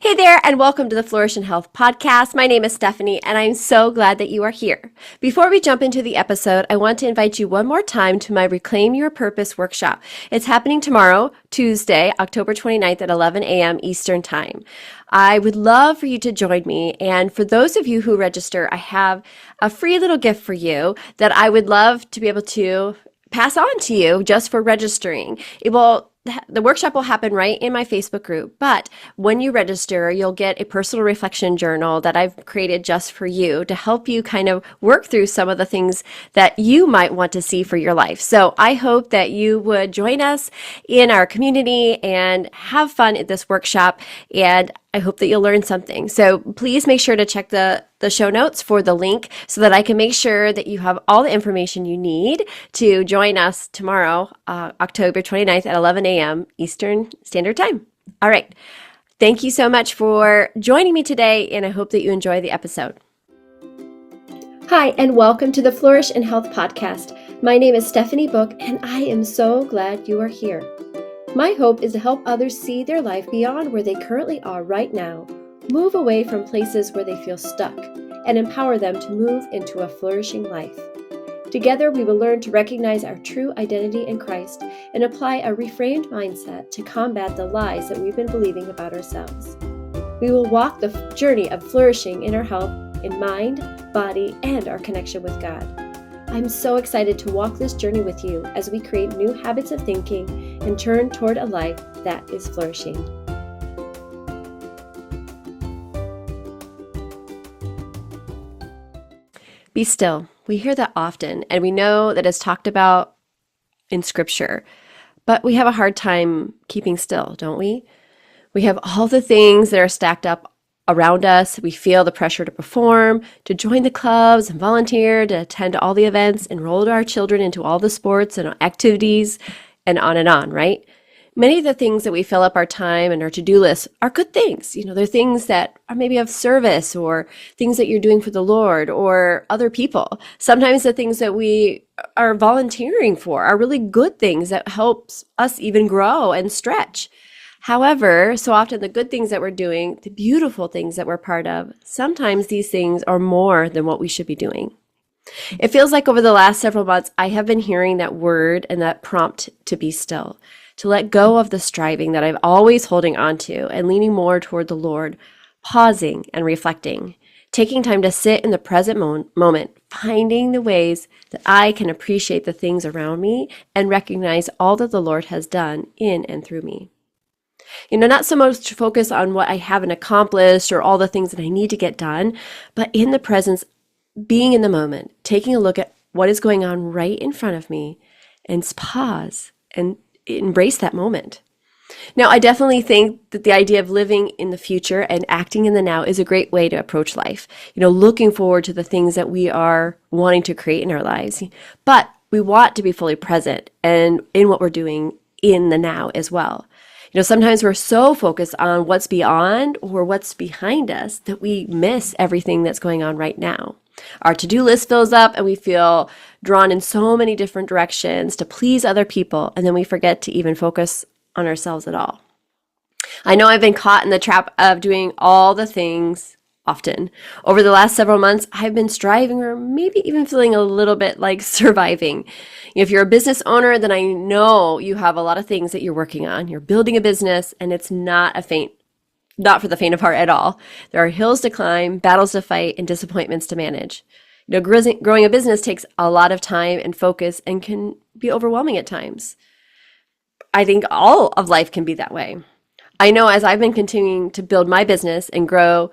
Hey there, and welcome to the Flourish and Health podcast. My name is Stephanie, and I'm so glad that you are here. Before we jump into the episode, I want to invite you one more time to my Reclaim Your Purpose workshop. It's happening tomorrow, Tuesday, October 29th at 11 a.m. Eastern Time. I would love for you to join me, and for those of you who register, I have a free little gift for you that I would love to be able to pass on to you just for registering. The workshop will happen right in my Facebook group, but when you register, you'll get a personal reflection journal that I've created just for you to help you kind of work through some of the things that you might want to see for your life. So I hope that you would join us in our community and have fun at this workshop, and I hope that you'll learn something. So please make sure to check the show notes for the link so that I can make sure that you have all the information you need to join us tomorrow, October 29th at 11 a.m. Eastern Standard Time. All right. Thank you so much for joining me today, and I hope that you enjoy the episode. Hi, and welcome to the Flourish and Health podcast. My name is Stephanie Book, and I am so glad you are here. My hope is to help others see their life beyond where they currently are right now, move away from places where they feel stuck, and empower them to move into a flourishing life. Together, we will learn to recognize our true identity in Christ and apply a reframed mindset to combat the lies that we've been believing about ourselves. We will walk the journey of flourishing in our health, in mind, body, and our connection with God. I'm so excited to walk this journey with you as we create new habits of thinking and turn toward a life that is flourishing. Be still. We hear that often, and we know that it's talked about in Scripture, but we have a hard time keeping still, don't we? We have all the things that are stacked up around us. We feel the pressure to perform, to join the clubs and volunteer, to attend all the events, enroll our children into all the sports and activities, and on, right? Many of the things that we fill up our time and our to-do list are good things. They're things that are maybe of service or things that you're doing for the Lord or other people. Sometimes the things that we are volunteering for are really good things that helps us even grow and stretch. However, so often the good things that we're doing, the beautiful things that we're part of, sometimes these things are more than what we should be doing. It feels like over the last several months, I have been hearing that word and that prompt to be still, to let go of the striving that I'm always holding on to and leaning more toward the Lord, pausing and reflecting, taking time to sit in the present moment, finding the ways that I can appreciate the things around me and recognize all that the Lord has done in and through me. Not so much to focus on what I haven't accomplished or all the things that I need to get done, but in the presence, being in the moment, taking a look at what is going on right in front of me and pause and embrace that moment. Now, I definitely think that the idea of living in the future and acting in the now is a great way to approach life. Looking forward to the things that we are wanting to create in our lives. But we want to be fully present and in what we're doing in the now as well. Sometimes we're so focused on what's beyond or what's behind us that we miss everything that's going on right now. Our to-do list fills up and we feel drawn in so many different directions to please other people, and then we forget to even focus on ourselves at all. I know I've been caught in the trap of doing all the things often. Over the last several months, I've been striving or maybe even feeling a little bit like surviving. If you're a business owner, then I know you have a lot of things that you're working on. You're building a business, and it's not for the faint of heart at all. There are hills to climb, battles to fight, and disappointments to manage. Growing a business takes a lot of time and focus and can be overwhelming at times. I think all of life can be that way. I know as I've been continuing to build my business and grow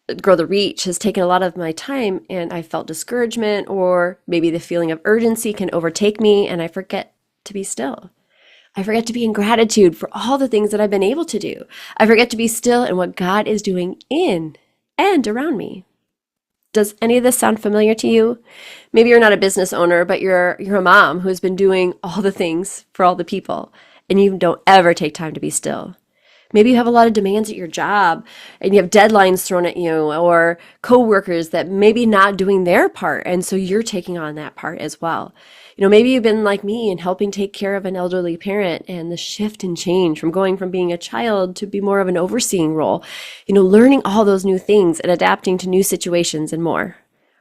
the reach has taken a lot of my time, and I felt discouragement or maybe the feeling of urgency can overtake me, and I forget to be still. I forget to be in gratitude for all the things that I've been able to do. I forget to be still in what God is doing in and around me. Does any of this sound familiar to you? Maybe you're not a business owner, but you're a mom who's been doing all the things for all the people, and you don't ever take time to be still. Maybe you have a lot of demands at your job and you have deadlines thrown at you, or coworkers that maybe not doing their part. And so you're taking on that part as well. Maybe you've been like me and helping take care of an elderly parent, and the shift and change from going from being a child to be more of an overseeing role, learning all those new things and adapting to new situations and more.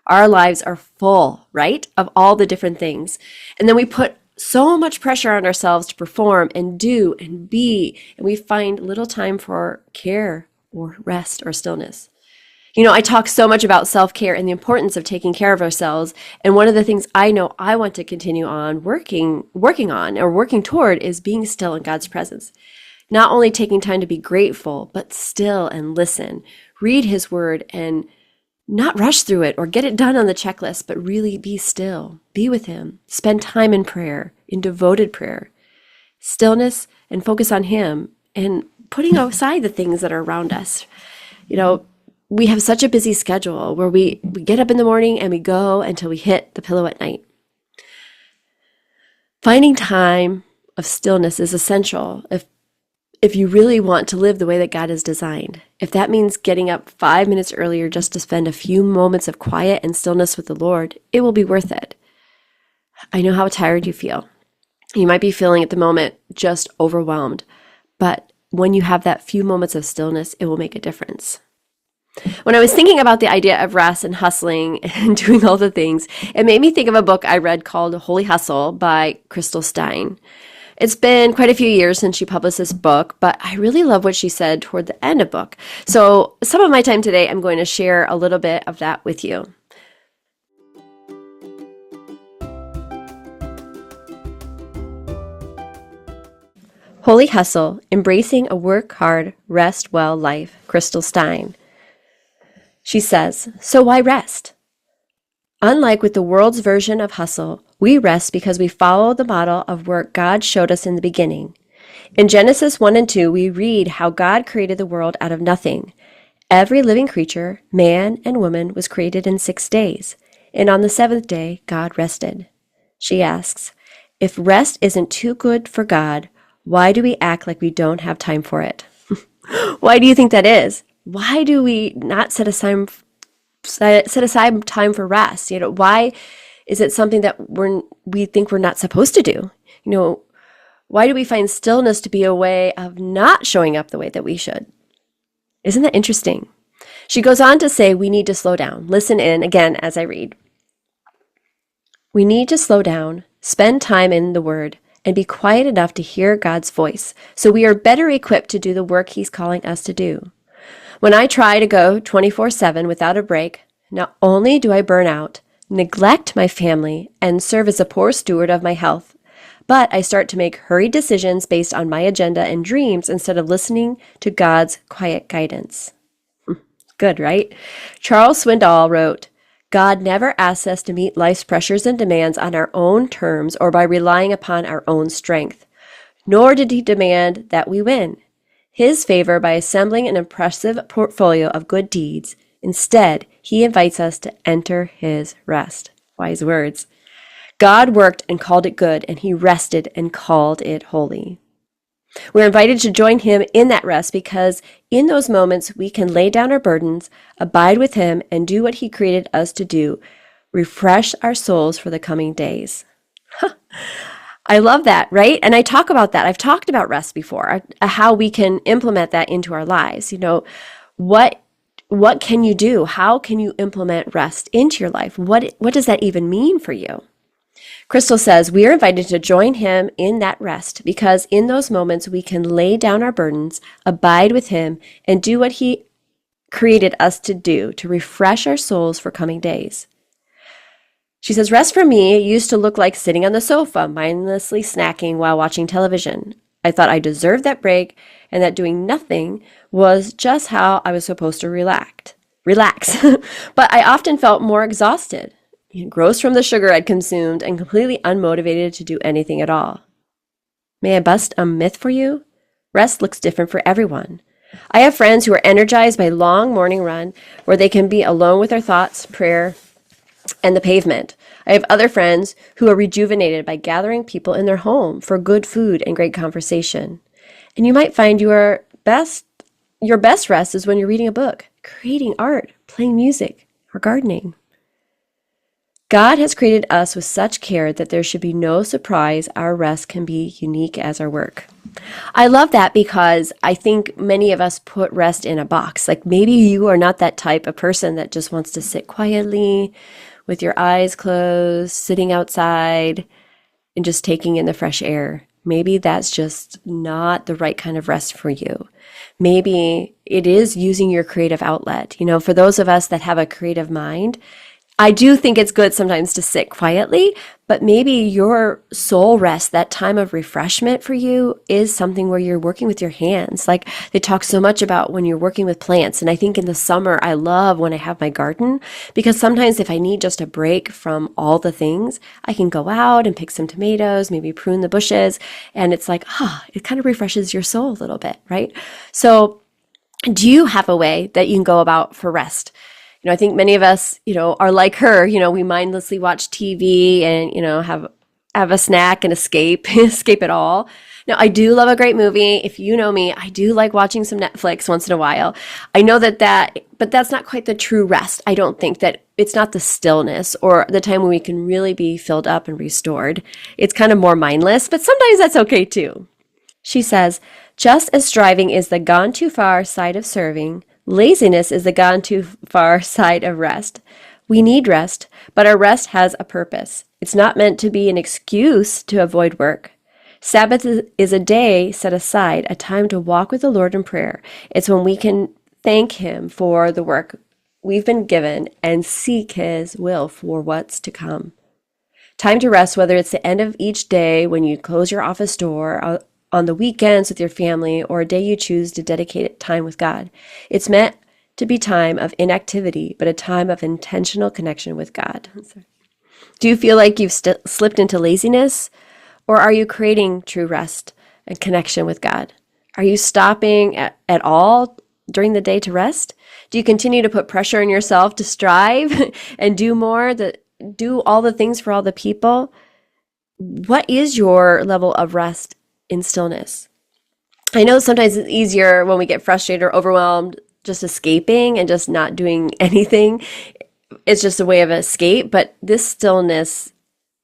Our lives are full, right, of all the different things. And then we put so much pressure on ourselves to perform and do and be, and we find little time for care or rest or stillness. I talk so much about self-care and the importance of taking care of ourselves. And one of the things I know I want to continue on working toward is being still in God's presence. Not only taking time to be grateful, but still and listen, read his word, and not rush through it or get it done on the checklist, but really be still, be with him, spend time in prayer, in devoted prayer, stillness, and focus on him, and putting aside the things that are around us. We have such a busy schedule where we get up in the morning and we go until we hit the pillow at night. Finding time of stillness is essential if you really want to live the way that God has designed. If that means getting up 5 minutes earlier just to spend a few moments of quiet and stillness with the Lord, it will be worth it. I know how tired you feel. You might be feeling at the moment just overwhelmed, but when you have that few moments of stillness, it will make a difference. When I was thinking about the idea of rest and hustling and doing all the things, it made me think of a book I read called Holy Hustle by Crystal Stein. It's been quite a few years since she published this book, but I really love what she said toward the end of the book. So some of my time today, I'm going to share a little bit of that with you. Holy Hustle, Embracing a Work Hard, Rest Well Life, Crystal Stein. She says, so why rest? Unlike with the world's version of hustle, we rest because we follow the model of work God showed us in the beginning. In Genesis 1 and 2, we read how God created the world out of nothing. Every living creature, man and woman, was created in 6 days, and on the seventh day, God rested. She asks, if rest isn't too good for God, why do we act like we don't have time for it? Why do you think that is? Why do we not set aside time for rest? Why is it something that we think we're not supposed to do? Why do we find stillness to be a way of not showing up the way that we should? Isn't that interesting? She goes on to say we need to slow down. Listen in again as I read. We need to slow down, spend time in the Word, and be quiet enough to hear God's voice so we are better equipped to do the work He's calling us to do. When I try to go 24/7 without a break, not only do I burn out, neglect my family, and serve as a poor steward of my health, but I start to make hurried decisions based on my agenda and dreams instead of listening to God's quiet guidance. Good, right? Charles Swindoll wrote, God never asks us to meet life's pressures and demands on our own terms or by relying upon our own strength, nor did he demand that we win his favor by assembling an impressive portfolio of good deeds. Instead, he invites us to enter his rest. Wise words. God worked and called it good, and he rested and called it holy. We're invited to join him in that rest because in those moments we can lay down our burdens, abide with him, and do what he created us to do, refresh our souls for the coming days. I love that, right? And I talk about that. I've talked about rest before, how we can implement that into our lives. What can you do? How can you implement rest into your life? What does that even mean for you? Crystal says we are invited to join him in that rest because in those moments we can lay down our burdens, abide with him, and do what he created us to do to refresh our souls for coming days. She says, rest for me used to look like sitting on the sofa, mindlessly snacking while watching television. I thought I deserved that break and that doing nothing was just how I was supposed to relax. But I often felt more exhausted, gross from the sugar I'd consumed, and completely unmotivated to do anything at all. May I bust a myth for you? Rest looks different for everyone. I have friends who are energized by a long morning run where they can be alone with their thoughts, prayer, and the pavement. I have other friends who are rejuvenated by gathering people in their home for good food and great conversation. And you might find you are your best rest is when you're reading a book, creating art, playing music, or gardening. God has created us with such care that there should be no surprise our rest can be unique as our work. I love that because I think many of us put rest in a box. Like maybe you are not that type of person that just wants to sit quietly with your eyes closed, sitting outside and just taking in the fresh air. Maybe that's just not the right kind of rest for you. Maybe it is using your creative outlet. For those of us that have a creative mind, I do think it's good sometimes to sit quietly, but maybe your soul rest, that time of refreshment for you, is something where you're working with your hands. Like they talk so much about when you're working with plants. And I think in the summer, I love when I have my garden, because sometimes if I need just a break from all the things, I can go out and pick some tomatoes, maybe prune the bushes. And it's like, it kind of refreshes your soul a little bit, right? So do you have a way that you can go about for rest? I think many of us, are like her. We mindlessly watch TV and, have a snack and escape it all. Now, I do love a great movie. If you know me, I do like watching some Netflix once in a while. I know but that's not quite the true rest. I don't think that it's not the stillness or the time when we can really be filled up and restored. It's kind of more mindless, but sometimes that's okay too. She says, just as striving is the gone too far side of serving, laziness is the gone too far side of rest. We need rest, but our rest has a purpose. It's not meant to be an excuse to avoid work. Sabbath is a day set aside, a time to walk with the Lord in prayer. It's when we can thank Him for the work we've been given and seek His will for what's to come. Time to rest, whether it's the end of each day when you close your office door, on the weekends with your family, or a day you choose to dedicate time with God. It's meant to be time of inactivity, but a time of intentional connection with God. Do you feel like you've slipped into laziness, or are you creating true rest and connection with God? Are you stopping at all during the day to rest? Do you continue to put pressure on yourself to strive and do more, do all the things for all the people? What is your level of rest in stillness? I know sometimes it's easier when we get frustrated or overwhelmed, just escaping and just not doing anything. It's just a way of escape, but this stillness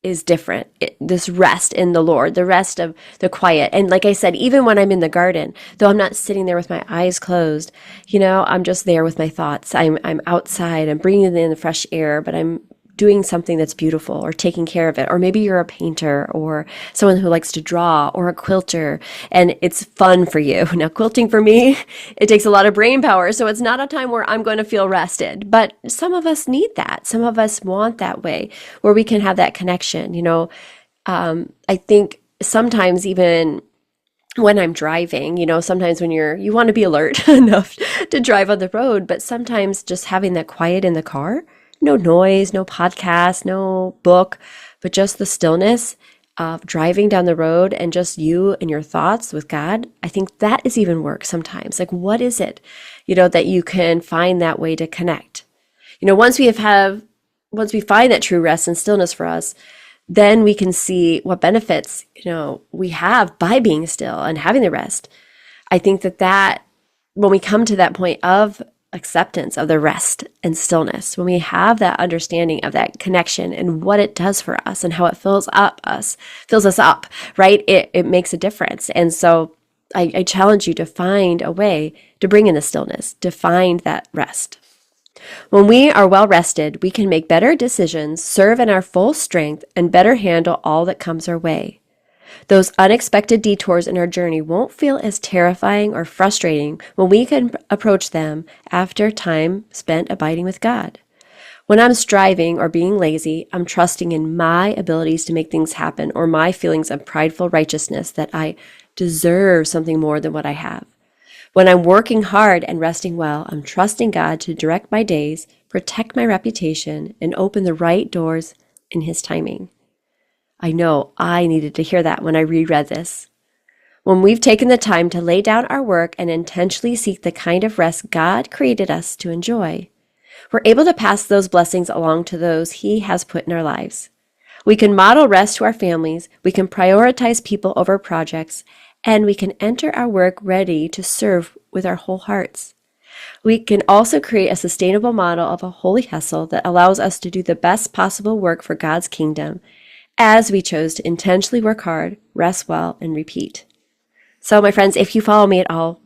is different. This rest in the Lord, the rest of the quiet. And like I said, even when I'm in the garden, though I'm not sitting there with my eyes closed, I'm just there with my thoughts. I'm outside, I'm breathing in the fresh air, but I'm doing something that's beautiful or taking care of it. Or maybe you're a painter or someone who likes to draw or a quilter and it's fun for you. Now, quilting for me, it takes a lot of brain power. So it's not a time where I'm going to feel rested, but some of us need that. Some of us want that way where we can have that connection. I think sometimes even when I'm driving, sometimes when you want to be alert enough to drive on the road, but sometimes just having that quiet in the car, no noise, no podcast, no book, but just the stillness of driving down the road and just you and your thoughts with God. I think that is even work sometimes. Like, what is it, that you can find that way to connect? Once we find that true rest and stillness for us, then we can see what benefits, we have by being still and having the rest. I think that when we come to that point of acceptance of the rest and stillness, when we have that understanding of that connection and what it does for us and how it fills us up, right? It makes a difference. And so I challenge you to find a way to bring in the stillness, to find that rest. When we are well rested, we can make better decisions, serve in our full strength, and better handle all that comes our way. Those unexpected detours in our journey won't feel as terrifying or frustrating when we can approach them after time spent abiding with God. When I'm striving or being lazy, I'm trusting in my abilities to make things happen or my feelings of prideful righteousness that I deserve something more than what I have. When I'm working hard and resting well, I'm trusting God to direct my days, protect my reputation, and open the right doors in His timing. I know I needed to hear that when I reread this. When we've taken the time to lay down our work and intentionally seek the kind of rest God created us to enjoy, we're able to pass those blessings along to those He has put in our lives. We can model rest to our families, we can prioritize people over projects, and we can enter our work ready to serve with our whole hearts. We can also create a sustainable model of a holy hustle that allows us to do the best possible work for God's kingdom as we chose to intentionally work hard, rest well, and repeat. So, my friends, if you follow me at all,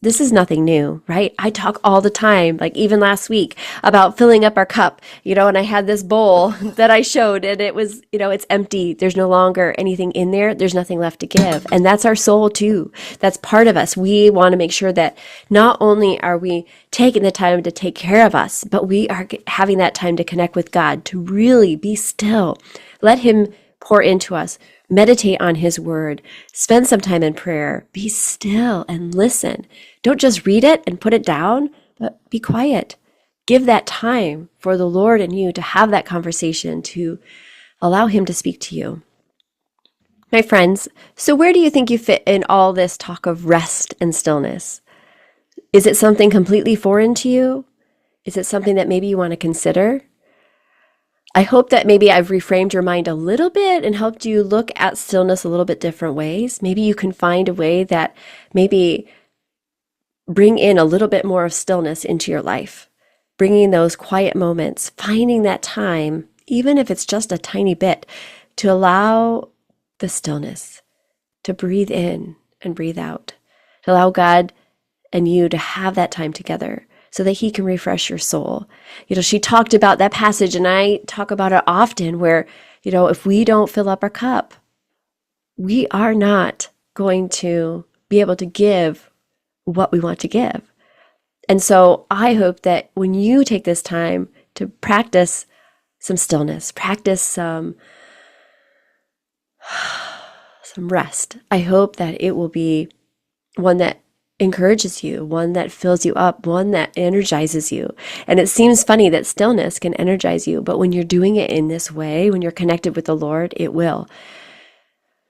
this is nothing new, right? I talk all the time, like even last week, about filling up our cup, and I had this bowl that I showed and it was, it's empty. There's no longer anything in there. There's nothing left to give. And that's our soul too. That's part of us. We want to make sure that not only are we taking the time to take care of us, but we are having that time to connect with God, to really be still. Let Him pour into us. Meditate on His word. Spend some time in prayer. Be still and listen. Don't just read it and put it down, but be quiet. Give that time for the Lord and you to have that conversation, to allow Him to speak to you. My friends, so where do you think you fit in all this talk of rest and stillness? Is it something completely foreign to you? Is it something that maybe you want to consider? I hope that maybe I've reframed your mind a little bit and helped you look at stillness a little bit different ways. Maybe you can find a way that maybe bring in a little bit more of stillness into your life, bringing those quiet moments, finding that time, even if it's just a tiny bit, to allow the stillness to breathe in and breathe out, to allow God and you to have that time together, so that He can refresh your soul. She talked about that passage, and I talk about it often, where, if we don't fill up our cup, we are not going to be able to give what we want to give. And so I hope that when you take this time to practice some stillness, practice some rest, I hope that it will be one that encourages you, one that fills you up, one that energizes you. And it seems funny that stillness can energize you, but when you're doing it in this way, when you're connected with the Lord, it will.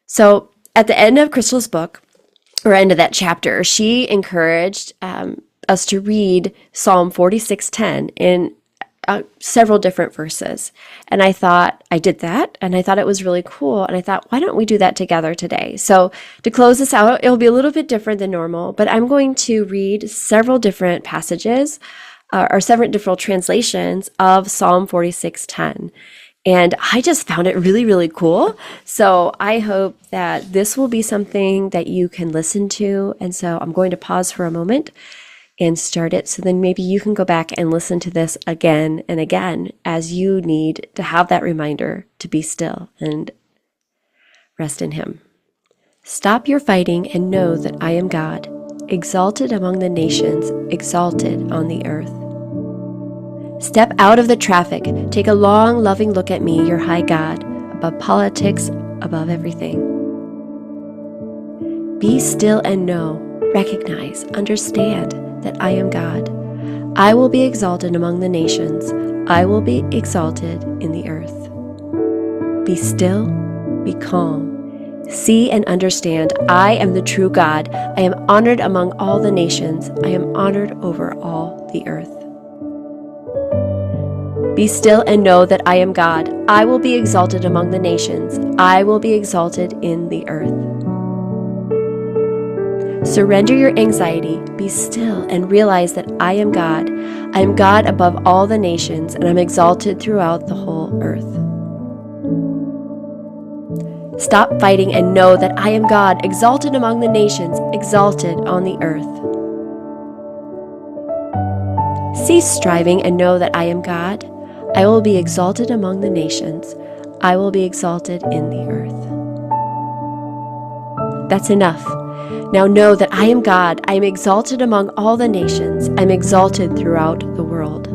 So at the end of Crystal's book, or end of that chapter, she encouraged us to read Psalm 46:10 in several different verses. And I thought, I did that, and I thought it was really cool. And I thought, why don't we do that together today? So to close this out, it'll be a little bit different than normal, but I'm going to read several different passages or several different translations of Psalm 46:10. And I just found it really, really cool. So I hope that this will be something that you can listen to. And so I'm going to pause for a moment and start it, so then maybe you can go back and listen to this again and again as you need to have that reminder to be still and rest in Him. Stop your fighting and know that I am God, exalted among the nations, exalted on the earth. Step out of the traffic, take a long, loving look at me, your high God, above politics, above everything. Be still and know, recognize, understand that I am God. I will be exalted among the nations. I will be exalted in the earth. Be still, be calm. See and understand, I am the true God. I am honored among all the nations. I am honored over all the earth. Be still and know that I am God. I will be exalted among the nations. I will be exalted in the earth. Surrender your anxiety, be still, and realize that I am God. I am God above all the nations, and I'm exalted throughout the whole earth. Stop fighting and know that I am God, exalted among the nations, exalted on the earth. Cease striving and know that I am God. I will be exalted among the nations. I will be exalted in the earth. That's enough. Now know that I am God. I am exalted among all the nations. I am exalted throughout the world.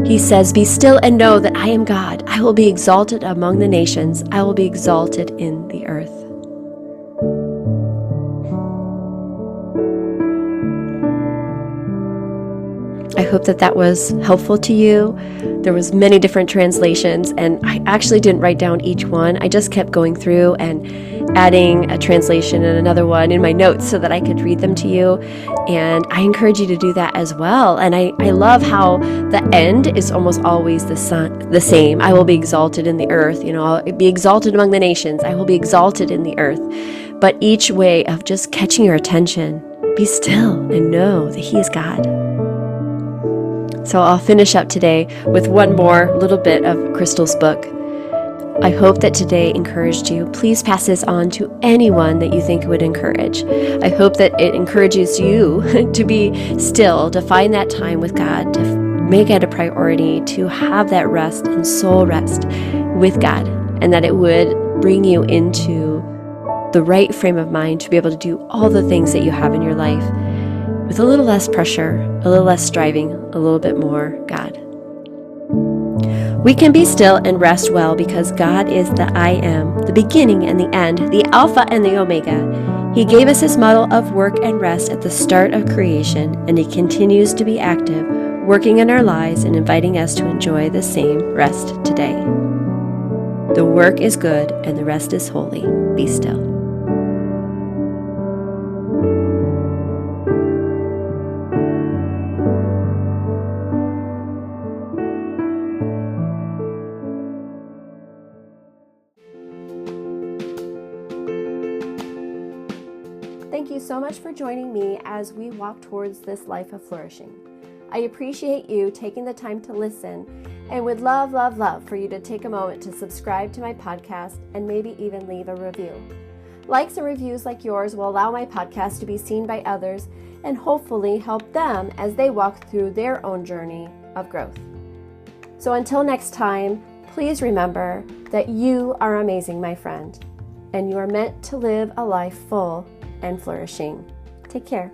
He says, be still and know that I am God. I will be exalted among the nations. I will be exalted in the earth. I hope that was helpful to you. There was many different translations, and I actually didn't write down each one. I just kept going through and adding a translation and another one in my notes so that I could read them to you. And I encourage you to do that as well. And I love how the end is almost always the same. I will be exalted in the earth. I'll be exalted among the nations. I will be exalted in the earth. But each way of just catching your attention, be still and know that He is God. So I'll finish up today with one more little bit of Crystal's book. I hope that today encouraged you. Please pass this on to anyone that you think would encourage. I hope that it encourages you to be still, to find that time with God, to make it a priority, to have that rest and soul rest with God, and that it would bring you into the right frame of mind to be able to do all the things that you have in your life with a little less pressure, a little less striving, a little bit more God. We can be still and rest well because God is the I am, the beginning and the end, the Alpha and the Omega. He gave us His model of work and rest at the start of creation, and He continues to be active, working in our lives and inviting us to enjoy the same rest today. The work is good and the rest is holy. Be still. Thank you so much for joining me as we walk towards this life of flourishing. I appreciate you taking the time to listen and would love for you to take a moment to subscribe to my podcast and maybe even leave a review. Likes and reviews like yours will allow my podcast to be seen by others and hopefully help them as they walk through their own journey of growth. So until next time, please remember that you are amazing, my friend, and you are meant to live a life full and flourishing. Take care.